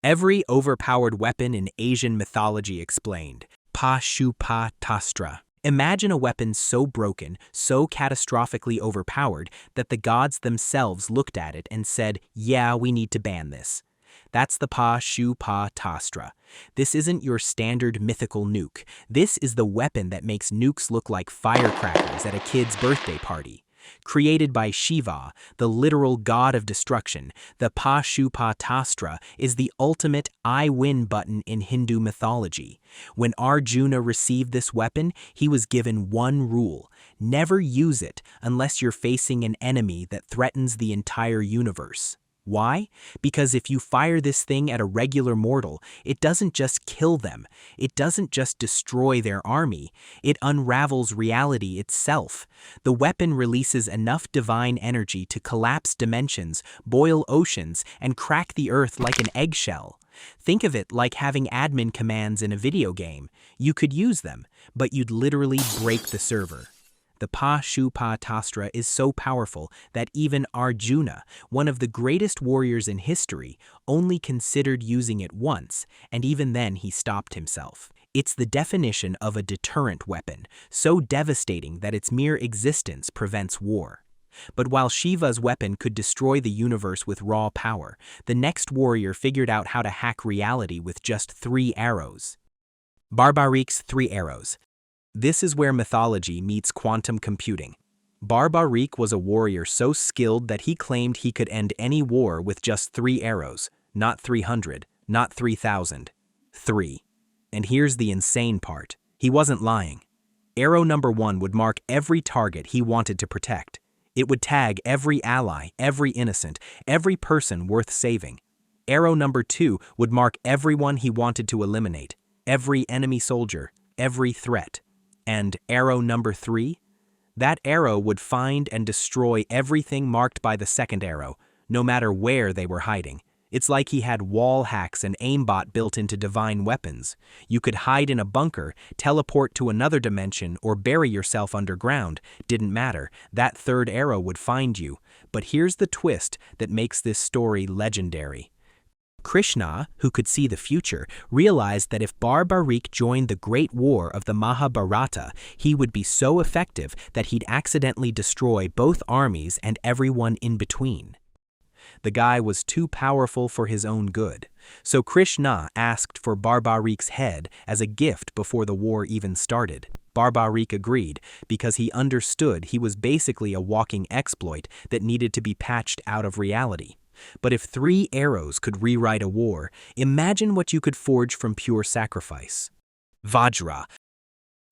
Every overpowered weapon in Asian mythology explained. Pashupatastra. Imagine a weapon so broken, so catastrophically overpowered, that the gods themselves looked at it and said, yeah, we need to ban this. That's the Pashupatastra. This isn't your standard mythical nuke. This is the weapon that makes nukes look like firecrackers at a kid's birthday party. Created by Shiva, the literal god of destruction, the Pashupatastra is the ultimate I win button in Hindu mythology. When Arjuna received this weapon, he was given one rule: never use it unless you're facing an enemy that threatens the entire universe. Why? Because if you fire this thing at a regular mortal, it doesn't just kill them, it doesn't just destroy their army, it unravels reality itself. The weapon releases enough divine energy to collapse dimensions, boil oceans, and crack the earth like an eggshell. Think of it like having admin commands in a video game. You could use them, but you'd literally break the server. The Pashupatastra is so powerful that even Arjuna, one of the greatest warriors in history, only considered using it once, and even then he stopped himself. It's the definition of a deterrent weapon, so devastating that its mere existence prevents war. But while Shiva's weapon could destroy the universe with raw power, the next warrior figured out how to hack reality with just 3 arrows. Barbarik's 3 arrows. This is where mythology meets quantum computing. Barbarik was a warrior so skilled that he claimed he could end any war with just 3 arrows, not 300, not 3,000. 3. And here's the insane part. He wasn't lying. Arrow number 1 would mark every target he wanted to protect. It would tag every ally, every innocent, every person worth saving. Arrow number 2 would mark everyone he wanted to eliminate, every enemy soldier, every threat. And arrow number 3? That arrow would find and destroy everything marked by the second arrow, no matter where they were hiding. It's like he had wall hacks and aimbot built into divine weapons. You could hide in a bunker, teleport to another dimension, or bury yourself underground. Didn't matter. That third arrow would find you. But here's the twist that makes this story legendary. Krishna, who could see the future, realized that if Barbarik joined the Great War of the Mahabharata, he would be so effective that he'd accidentally destroy both armies and everyone in between. The guy was too powerful for his own good, so Krishna asked for Barbarik's head as a gift before the war even started. Barbarik agreed because he understood he was basically a walking exploit that needed to be patched out of reality. But if 3 arrows could rewrite a war, imagine what you could forge from pure sacrifice. Vajra.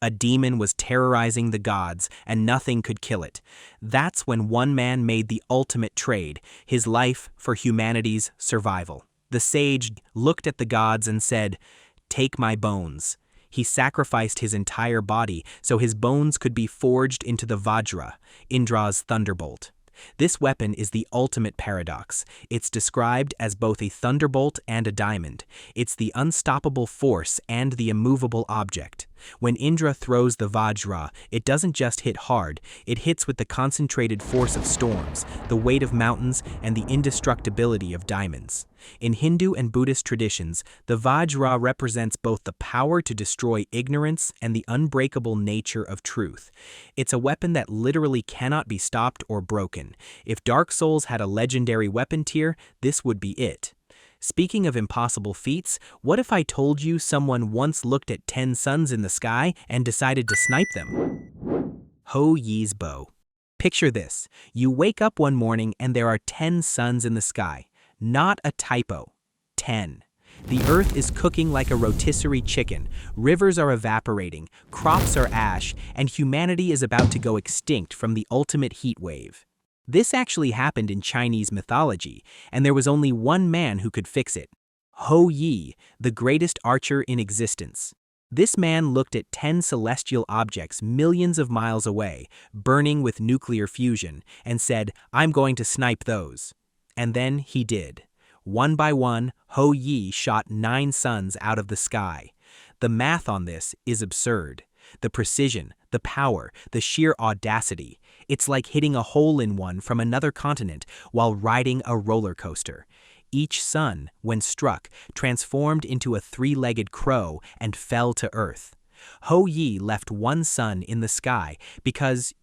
A demon was terrorizing the gods, and nothing could kill it. That's when one man made the ultimate trade, his life for humanity's survival. The sage looked at the gods and said, "Take my bones." He sacrificed his entire body so his bones could be forged into the Vajra, Indra's thunderbolt. This weapon is the ultimate paradox. It's described as both a thunderbolt and a diamond. It's the unstoppable force and the immovable object. When Indra throws the Vajra, it doesn't just hit hard, it hits with the concentrated force of storms, the weight of mountains, and the indestructibility of diamonds. In Hindu and Buddhist traditions, the Vajra represents both the power to destroy ignorance and the unbreakable nature of truth. It's a weapon that literally cannot be stopped or broken. If Dark Souls had a legendary weapon tier, this would be it. Speaking of impossible feats, what if I told you someone once looked at 10 suns in the sky and decided to snipe them? Hou Yi's bow. Picture this. You wake up one morning and there are 10 suns in the sky. Not a typo. 10. The earth is cooking like a rotisserie chicken, rivers are evaporating, crops are ash, and humanity is about to go extinct from the ultimate heat wave. This actually happened in Chinese mythology, and there was only one man who could fix it. Hou Yi, the greatest archer in existence. This man looked at 10 celestial objects millions of miles away, burning with nuclear fusion, and said, "I'm going to snipe those." And then he did. One by one, Hou Yi shot 9 suns out of the sky. The math on this is absurd. The precision, the power, the sheer audacity. It's like hitting a hole-in-one from another continent while riding a roller coaster. Each sun, when struck, transformed into a three-legged crow and fell to earth. Hou Yi left one sun in the sky because,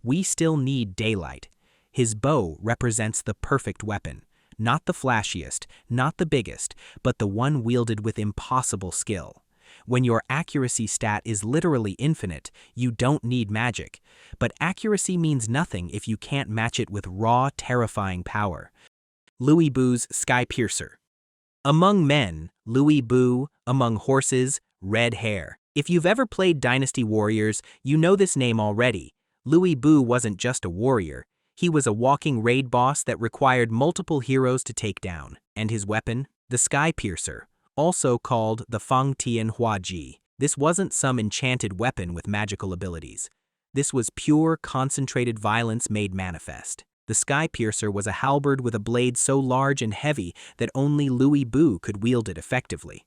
we still need daylight. His bow represents the perfect weapon. Not the flashiest, not the biggest, but the one wielded with impossible skill. When your accuracy stat is literally infinite, you don't need magic. But accuracy means nothing if you can't match it with raw, terrifying power. Louis Bu's Sky Piercer. Among men, Louis Bu; among horses, red hair. If you've ever played Dynasty Warriors, you know this name already. Louis Bu wasn't just a warrior. He was a walking raid boss that required multiple heroes to take down. And his weapon? The Sky Piercer, also called the Fang Tian Hua Ji. This wasn't some enchanted weapon with magical abilities. This was pure, concentrated violence made manifest. The Sky Piercer was a halberd with a blade so large and heavy that only Louis Bu could wield it effectively.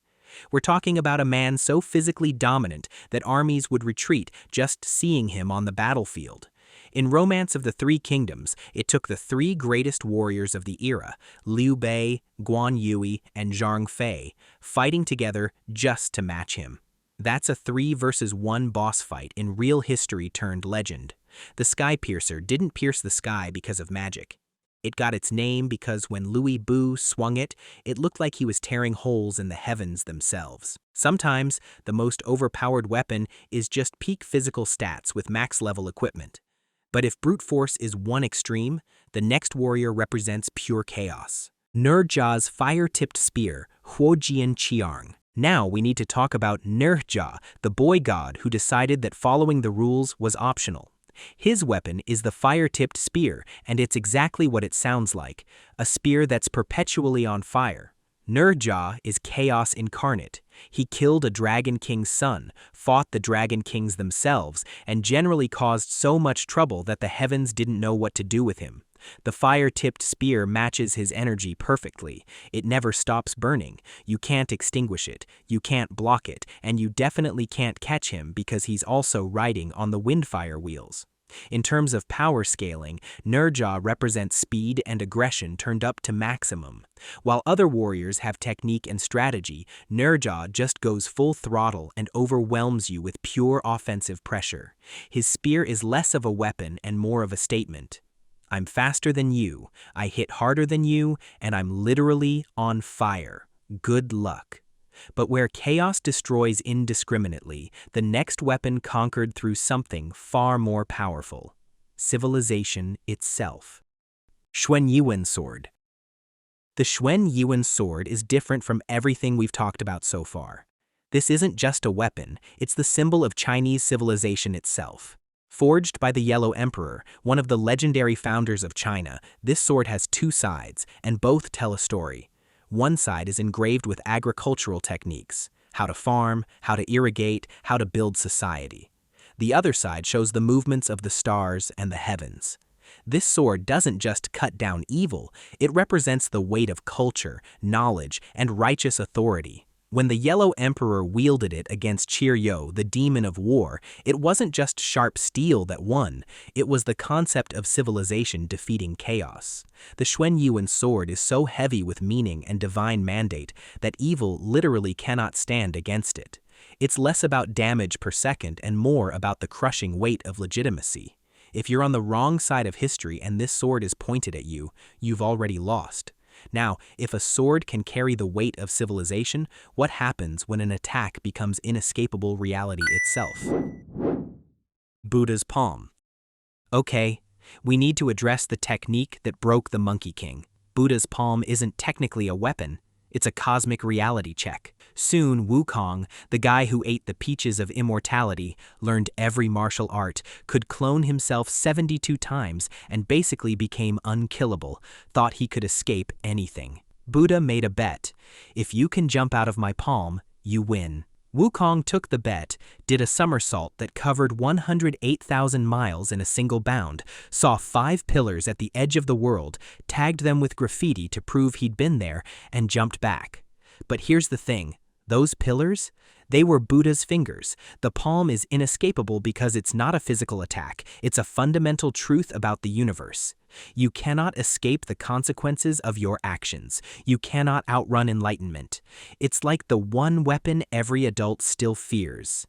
We're talking about a man so physically dominant that armies would retreat just seeing him on the battlefield. In Romance of the Three Kingdoms, it took the three greatest warriors of the era, Liu Bei, Guan Yu, and Zhang Fei, fighting together just to match him. That's a 3-versus-1 boss fight in real history turned legend. The Sky Piercer didn't pierce the sky because of magic. It got its name because when Louis Bu swung it, it looked like he was tearing holes in the heavens themselves. Sometimes, the most overpowered weapon is just peak physical stats with max-level equipment. But if brute force is one extreme, the next warrior represents pure chaos. Nezha's fire-tipped spear, Huojian Qiang. Now we need to talk about Nezha, the boy god who decided that following the rules was optional. His weapon is the fire-tipped spear, and it's exactly what it sounds like, a spear that's perpetually on fire. Nezha is chaos incarnate. He killed a Dragon King's son, fought the Dragon Kings themselves, and generally caused so much trouble that the heavens didn't know what to do with him. The fire-tipped spear matches his energy perfectly. It never stops burning. You can't extinguish it, you can't block it, and you definitely can't catch him because he's also riding on the windfire wheels. In terms of power scaling, Nezha represents speed and aggression turned up to maximum. While other warriors have technique and strategy, Nezha just goes full throttle and overwhelms you with pure offensive pressure. His spear is less of a weapon and more of a statement. I'm faster than you, I hit harder than you, and I'm literally on fire. Good luck. But where chaos destroys indiscriminately, the next weapon conquered through something far more powerful: civilization itself. Xuanyuan Sword. The Xuanyuan Sword is different from everything we've talked about so far. This isn't just a weapon, it's the symbol of Chinese civilization itself. Forged by the Yellow Emperor, one of the legendary founders of China, this sword has two sides, and both tell a story. One side is engraved with agricultural techniques: how to farm, how to irrigate, how to build society. The other side shows the movements of the stars and the heavens. This sword doesn't just cut down evil, it represents the weight of culture, knowledge, and righteous authority. When the Yellow Emperor wielded it against Qiryou, the demon of war, it wasn't just sharp steel that won, it was the concept of civilization defeating chaos. The Xuanyuan Sword is so heavy with meaning and divine mandate that evil literally cannot stand against it. It's less about damage per second and more about the crushing weight of legitimacy. If you're on the wrong side of history and this sword is pointed at you, you've already lost. Now, if a sword can carry the weight of civilization, what happens when an attack becomes inescapable reality itself? Buddha's palm. Okay, we need to address the technique that broke the Monkey King. Buddha's palm isn't technically a weapon, it's a cosmic reality check. Soon, Wukong, the guy who ate the peaches of immortality, learned every martial art, could clone himself 72 times, and basically became unkillable, thought he could escape anything. Buddha made a bet: if you can jump out of my palm, you win. Wukong took the bet, did a somersault that covered 108,000 miles in a single bound, saw 5 pillars at the edge of the world, tagged them with graffiti to prove he'd been there, and jumped back. But here's the thing, Those pillars? They were Buddha's fingers. The palm is inescapable because it's not a physical attack, it's a fundamental truth about the universe. You cannot escape the consequences of your actions. You cannot outrun enlightenment. It's like the one weapon every adult still fears.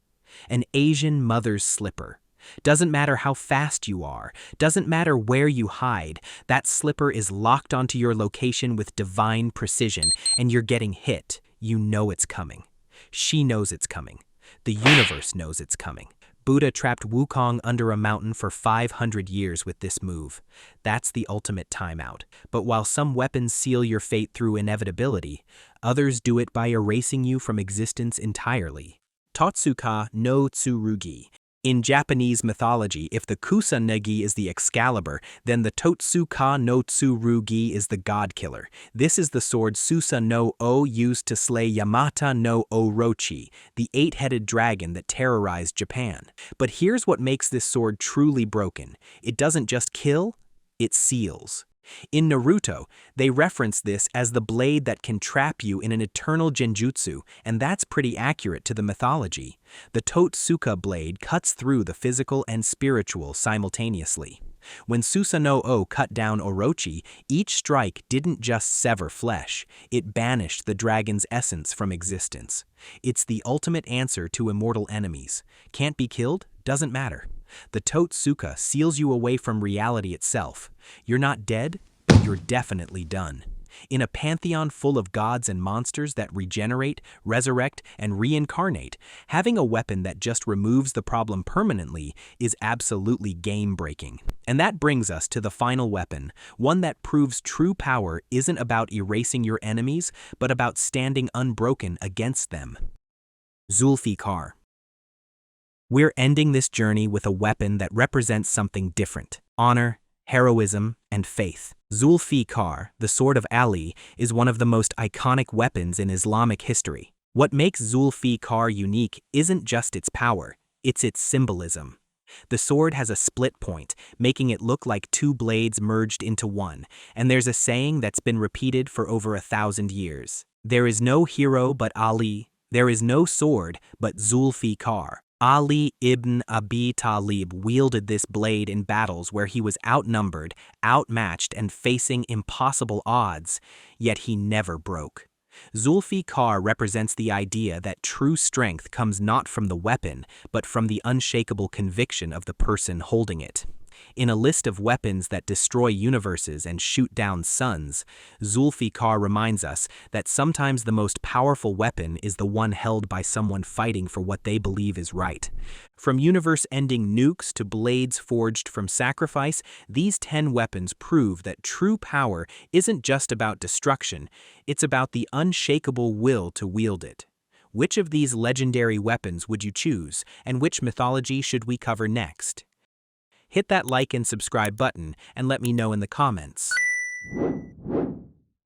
An Asian mother's slipper. Doesn't matter how fast you are, doesn't matter where you hide, that slipper is locked onto your location with divine precision, and you're getting hit. You know it's coming. She knows it's coming. The universe knows it's coming. Buddha trapped Wukong under a mountain for 500 years with this move. That's the ultimate timeout. But while some weapons seal your fate through inevitability, others do it by erasing you from existence entirely. Totsuka no Tsurugi. In Japanese mythology, if the Kusanagi is the Excalibur, then the Totsuka no Tsurugi is the God-killer. This is the sword Susa no O used to slay Yamata no Orochi, the eight-headed dragon that terrorized Japan. But here's what makes this sword truly broken. It doesn't just kill, it seals. In Naruto, they reference this as the blade that can trap you in an eternal genjutsu, and that's pretty accurate to the mythology. The Totsuka blade cuts through the physical and spiritual simultaneously. When Susanoo cut down Orochi, each strike didn't just sever flesh, it banished the dragon's essence from existence. It's the ultimate answer to immortal enemies. Can't be killed? Doesn't matter. The Totsuka seals you away from reality itself. You're not dead, but you're definitely done. In a pantheon full of gods and monsters that regenerate, resurrect, and reincarnate, having a weapon that just removes the problem permanently is absolutely game-breaking. And that brings us to the final weapon, one that proves true power isn't about erasing your enemies, but about standing unbroken against them. Zulfiqar. We're ending this journey with a weapon that represents something different: honor, heroism, and faith. Zulfiqar, the Sword of Ali, is one of the most iconic weapons in Islamic history. What makes Zulfiqar unique isn't just its power, it's its symbolism. The sword has a split point, making it look like two blades merged into one, and there's a saying that's been repeated for over 1,000 years. There is no hero but Ali, there is no sword but Zulfiqar. Ali ibn Abi Talib wielded this blade in battles where he was outnumbered, outmatched, and facing impossible odds, yet he never broke. Zulfiqar represents the idea that true strength comes not from the weapon, but from the unshakable conviction of the person holding it. In a list of weapons that destroy universes and shoot down suns, Zulfiqar reminds us that sometimes the most powerful weapon is the one held by someone fighting for what they believe is right. From universe-ending nukes to blades forged from sacrifice, these 10 weapons prove that true power isn't just about destruction, it's about the unshakable will to wield it. Which of these legendary weapons would you choose, and which mythology should we cover next? Hit that like and subscribe button and let me know in the comments.